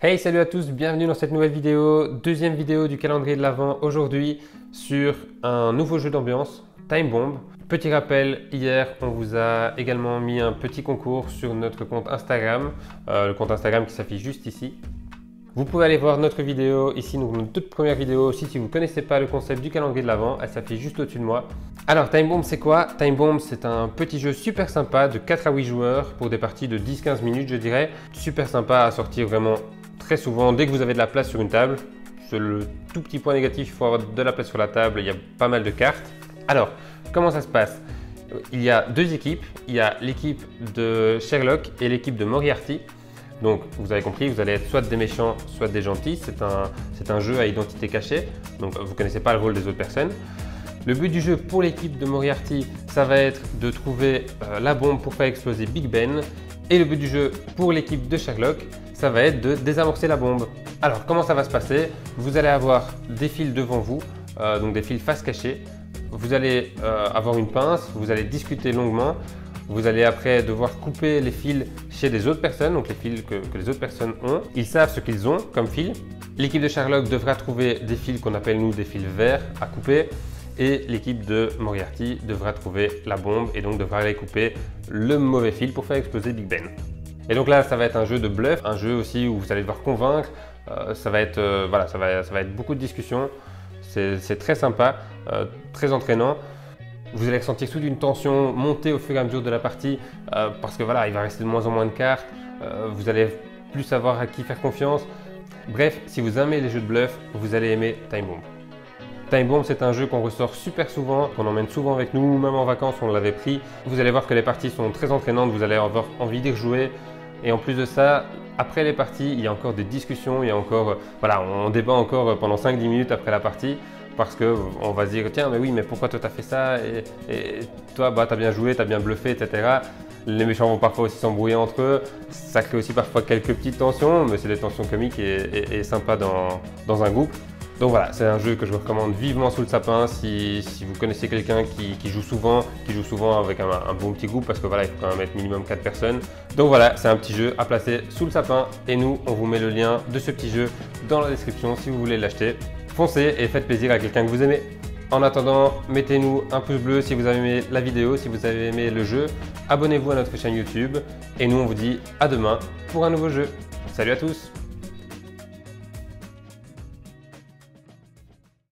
Hey, salut à tous, bienvenue dans cette nouvelle vidéo, deuxième vidéo du calendrier de l'Avent aujourd'hui sur un nouveau jeu d'ambiance, Time Bomb. Petit rappel, hier on vous a également mis un petit concours sur notre compte Instagram, le compte Instagram qui s'affiche juste ici. Vous pouvez aller voir notre vidéo ici, donc notre toute première vidéo aussi si vous ne connaissez pas le concept du calendrier de l'Avent, elle s'affiche juste au-dessus de moi. Alors Time Bomb c'est quoi? Time Bomb c'est un petit jeu super sympa de 4 à 8 joueurs pour des parties de 10-15 minutes je dirais. Super sympa à sortir vraiment très souvent dès que vous avez de la place sur une table. C'est le tout petit point négatif, il faut avoir de la place sur la table, il y a pas mal de cartes. Alors comment ça se passe? Il y a deux équipes, il y a l'équipe de Sherlock et l'équipe de Moriarty. Donc vous avez compris, vous allez être soit des méchants, soit des gentils. C'est un jeu à identité cachée, donc vous ne connaissez pas le rôle des autres personnes. Le but du jeu pour l'équipe de Moriarty, ça va être de trouver la bombe pour faire exploser Big Ben. Et le but du jeu pour l'équipe de Sherlock, ça va être de désamorcer la bombe. Alors comment ça va se passer? Vous allez avoir des fils devant vous, donc des fils face cachée. Vous allez avoir une pince, vous allez discuter longuement. Vous allez après devoir couper les fils chez des autres personnes, donc les fils que les autres personnes ont. Ils savent ce qu'ils ont comme fils. L'équipe de Sherlock devra trouver des fils qu'on appelle nous des fils verts à couper. Et l'équipe de Moriarty devra trouver la bombe et donc devra aller couper le mauvais fil pour faire exploser Big Ben. Et donc là, ça va être un jeu de bluff, un jeu aussi où vous allez devoir convaincre. Ça va être beaucoup de discussions. C'est très sympa, très entraînant. Vous allez ressentir toute une tension monter au fur et à mesure de la partie parce que voilà, il va rester de moins en moins de cartes. Vous allez plus savoir à qui faire confiance. Bref, si vous aimez les jeux de bluff, vous allez aimer Time Bomb. Time Bomb, c'est un jeu qu'on ressort super souvent, qu'on emmène souvent avec nous, même en vacances, on l'avait pris. Vous allez voir que les parties sont très entraînantes, vous allez avoir envie d'y rejouer. Et en plus de ça, après les parties, il y a encore des discussions, il y a encore, voilà, on débat encore pendant 5-10 minutes après la partie. Parce qu'on va se dire, tiens, mais oui, mais pourquoi toi t'as fait ça et toi, bah, t'as bien joué, t'as bien bluffé, etc. Les méchants vont parfois aussi s'embrouiller entre eux. Ça crée aussi parfois quelques petites tensions, mais c'est des tensions comiques et sympas dans un groupe. Donc voilà, c'est un jeu que je vous recommande vivement sous le sapin si vous connaissez quelqu'un qui joue souvent avec un bon petit groupe parce que voilà, il faut quand même être minimum 4 personnes. Donc voilà, c'est un petit jeu à placer sous le sapin et nous, on vous met le lien de ce petit jeu dans la description si vous voulez l'acheter. Foncez et faites plaisir à quelqu'un que vous aimez. En attendant, mettez-nous un pouce bleu si vous avez aimé la vidéo, si vous avez aimé le jeu. Abonnez-vous à notre chaîne YouTube et nous, on vous dit à demain pour un nouveau jeu. Salut à tous!